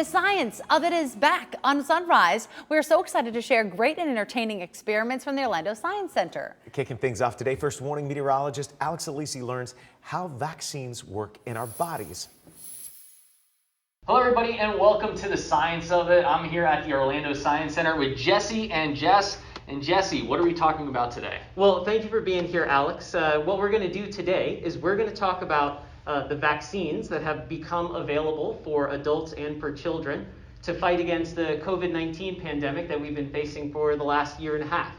The science of it is back on Sunrise. We're so excited to share great and entertaining experiments from the Orlando Science Center. Kicking things off today, first warning meteorologist Alex Alecci learns how vaccines work in our bodies. Hello everybody and welcome to the Science of It. I'm here at the Orlando Science Center with Jesse and Jess. And Jesse, what are we talking about today? Well, thank you for being here, Alex. What we're going to do today is we're going to talk about the vaccines that have become available for adults and for children to fight against the COVID-19 pandemic that we've been facing for the last year and a half.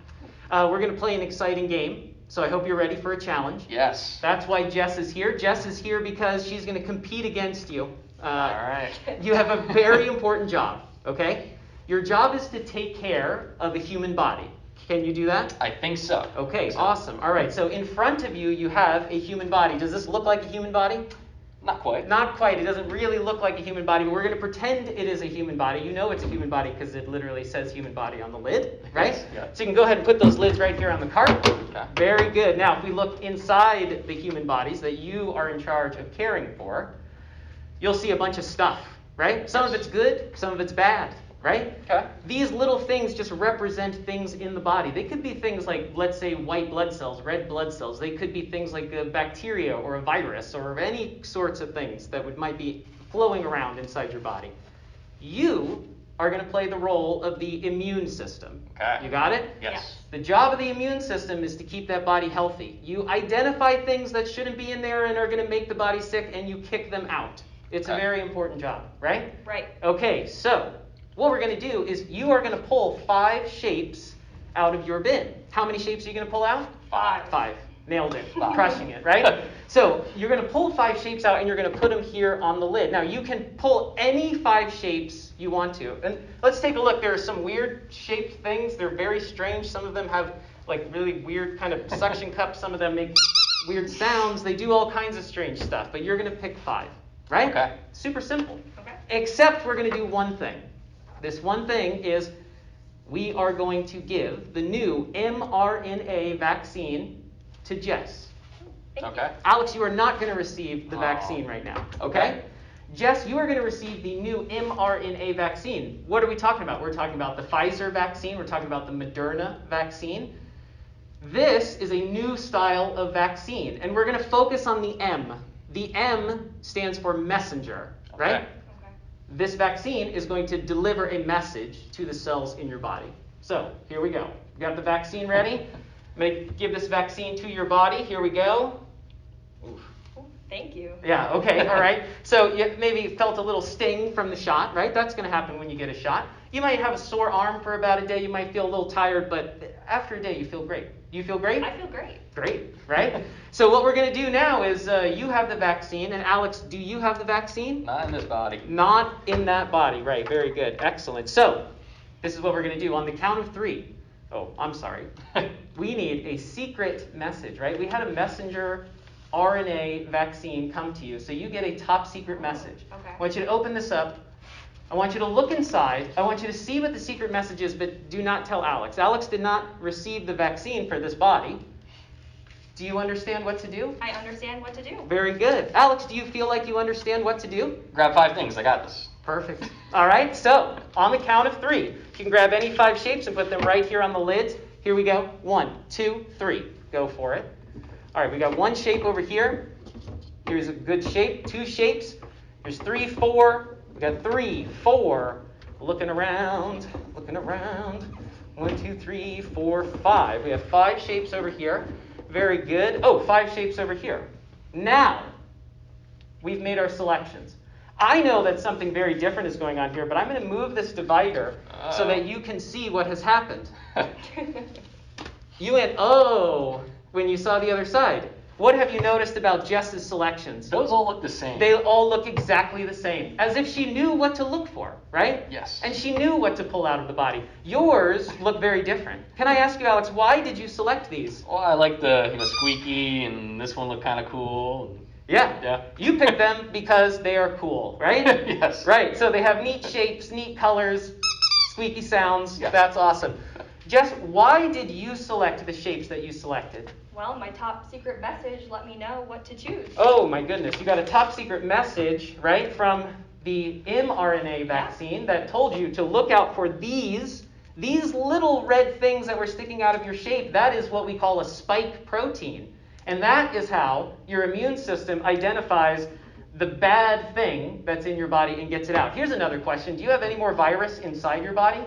We're going to play an exciting game, so I hope you're ready for a challenge. Yes. That's why Jess is here. Jess is here because she's going to compete against you. All right. You have a very important job, okay? Your job is to take care of a human body. Can you do that? I think so. Okay, awesome. All right, so in front of you, you have a human body. Does this look like a human body? Not quite. Not quite. It doesn't really look like a human body, but we're going to pretend it is a human body. You know it's a human body because it literally says human body on the lid, right? Yes, yeah. So you can go ahead and put those lids right here on the cart. Okay. Very good. Now, if we look inside the human bodies that you are in charge of caring for, you'll see a bunch of stuff, right? Some of it's good, some of it's bad, right? Okay. These little things just represent things in the body. They could be things like, let's say, white blood cells, red blood cells. They could be things like a bacteria or a virus or any sorts of things that might be flowing around inside your body. You are going to play the role of the immune system. Okay. You got it? Yes. The job of the immune system is to keep that body healthy. You identify things that shouldn't be in there and are going to make the body sick, and you kick them out. It's a very important job, right? Right. Okay, so what we're going to do is you are going to pull 5 shapes out of your bin. How many shapes are you going to pull out? 5. 5. Nailed it. Crushing it, right? So you're going to pull 5 shapes out and you're going to put them here on the lid. Now you can pull any 5 shapes you want to. And let's take a look. There are some weird shaped things. They're very strange. Some of them have like really weird kind of suction cups. Some of them make weird sounds. They do all kinds of strange stuff. But you're going to pick 5. Right? Okay. Super simple. Okay. Except we're going to do one thing. This one thing is we are going to give the new mRNA vaccine to Jess. Okay. Alex, you are not going to receive the vaccine right now. Okay? Jess, you are going to receive the new mRNA vaccine. What are we talking about? We're talking about the Pfizer vaccine. We're talking about the Moderna vaccine. This is a new style of vaccine, and we're going to focus on the M. The M stands for messenger, right? Okay. This vaccine is going to deliver a message to the cells in your body. So, here we go. You got the vaccine ready? I'm going to give this vaccine to your body. Here we go. Oof. Thank you. Yeah, okay, all right. So you maybe felt a little sting from the shot, right? That's going to happen when you get a shot. You might have a sore arm for about a day. You might feel a little tired, but after a day, you feel great. Do you feel great? I feel great. Great, right? So what we're going to do now is you have the vaccine, and Alex, do you have the vaccine? Not in this body. Not in that body, right? Very good, excellent. So this is what we're going to do on the count of 3. Oh, I'm sorry. We need a secret message, right? We had a messenger RNA vaccine come to you, so you get a top secret message. Okay. I want you to open this up. I want you to look inside. I want you to see what the secret message is, but do not tell Alex. Alex did not receive the vaccine for this body. Do you understand what to do? I understand what to do. Very good. Alex, do you feel like you understand what to do? Grab 5 things. I got this. Perfect. All right, so on the count of 3, you can grab any 5 shapes and put them right here on the lids. Here we go. 1, 2, 3. Go for it. All right, we got 1 shape over here. Here's a good shape. 2 shapes. Here's 3, 4. We got 3, 4. Looking around, looking around. 1, 2, 3, 4, 5. We have 5 shapes over here. Very good. Oh, 5 shapes over here. Now, we've made our selections. I know that something very different is going on here, but I'm going to move this divider so that you can see what has happened. You went, oh, when you saw the other side. What have you noticed about Jess's selections? Those all look the same. They all look exactly the same, as if she knew what to look for, right? Yes. And she knew what to pull out of the body. Yours look very different. Can I ask you, Alex, why did you select these? Well, I like the squeaky, and this one looked kind of cool. Yeah. You picked them because they are cool, right? Yes. Right. So they have neat shapes, neat colors, squeaky sounds. Yes. That's awesome. Jess, why did you select the shapes that you selected? Well, my top secret message let me know what to choose. Oh my goodness, you got a top secret message, right, from the mRNA vaccine that told you to look out for these little red things that were sticking out of your shape. That is what we call a spike protein. And that is how your immune system identifies the bad thing that's in your body and gets it out. Here's another question. Do you have any more virus inside your body?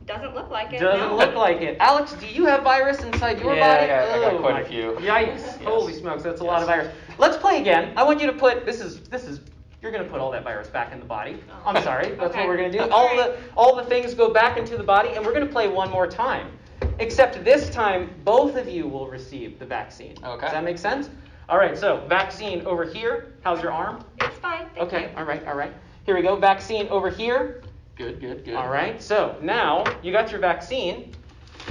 Doesn't look like it. Doesn't no. look like it. Alex, do you have virus inside your body? I got quite a few. Yikes. Yes. Holy smokes, that's a lot of virus. Let's play again. I want you to put, you're going to put all that virus back in the body. I'm sorry, that's what we're going to do. All the things go back into the body, and we're going to play one more time. Except this time, both of you will receive the vaccine. Okay. Does that make sense? All right, so vaccine over here. How's your arm? It's fine. Thank Okay, you. all right. Here we go. Vaccine over here. Good. All right, so now you got your vaccine.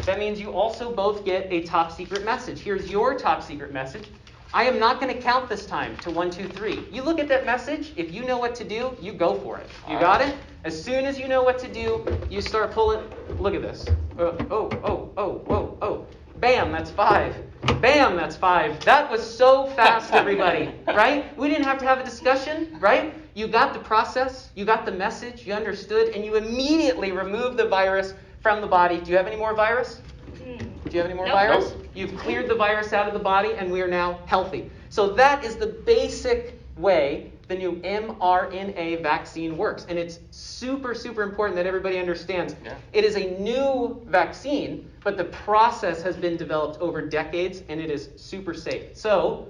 That means you also both get a top secret message. Here's your top secret message. I am not going to count this time to 1, 2, 3. You look at that message. If you know what to do, you go for it. You got it? As soon as you know what to do, you start pulling. Look at this. Oh. Bam, that's 5. Bam, that's 5. That was so fast, everybody, right? We didn't have to have a discussion, right? You got the process, you got the message, you understood, and you immediately removed the virus from the body. Do you have any more virus? Do you have any more Nope. virus? You've cleared the virus out of the body, and we are now healthy. So that is the basic way the new mRNA vaccine works. And it's super, super important that everybody understands. Yeah. It is a new vaccine, but the process has been developed over decades, and it is super safe. So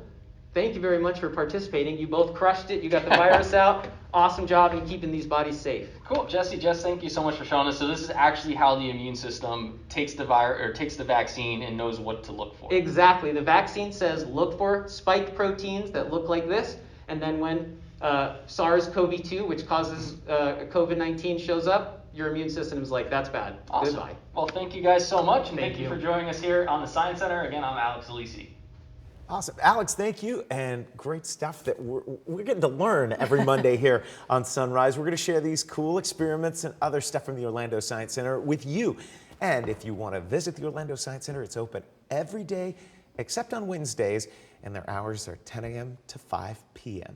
thank you very much for participating. You both crushed it. You got the virus out. Awesome job in keeping these bodies safe. Cool, Jesse, Jess, thank you so much for showing us. So this is actually how the immune system takes the vaccine and knows what to look for. Exactly. The vaccine says look for spike proteins that look like this, and then when SARS-CoV-2, which causes COVID-19, shows up, your immune system is like, that's bad. Awesome. Goodbye. Well, thank you guys so much, and Thank thank you you. for joining us here on the Science Center. Again, I'm Alex Alecci. Awesome. Alex, thank you. And great stuff that we're getting to learn every Monday here on Sunrise. We're going to share these cool experiments and other stuff from the Orlando Science Center with you. And if you want to visit the Orlando Science Center, it's open every day except on Wednesdays, and their hours are 10 a.m. to 5 p.m.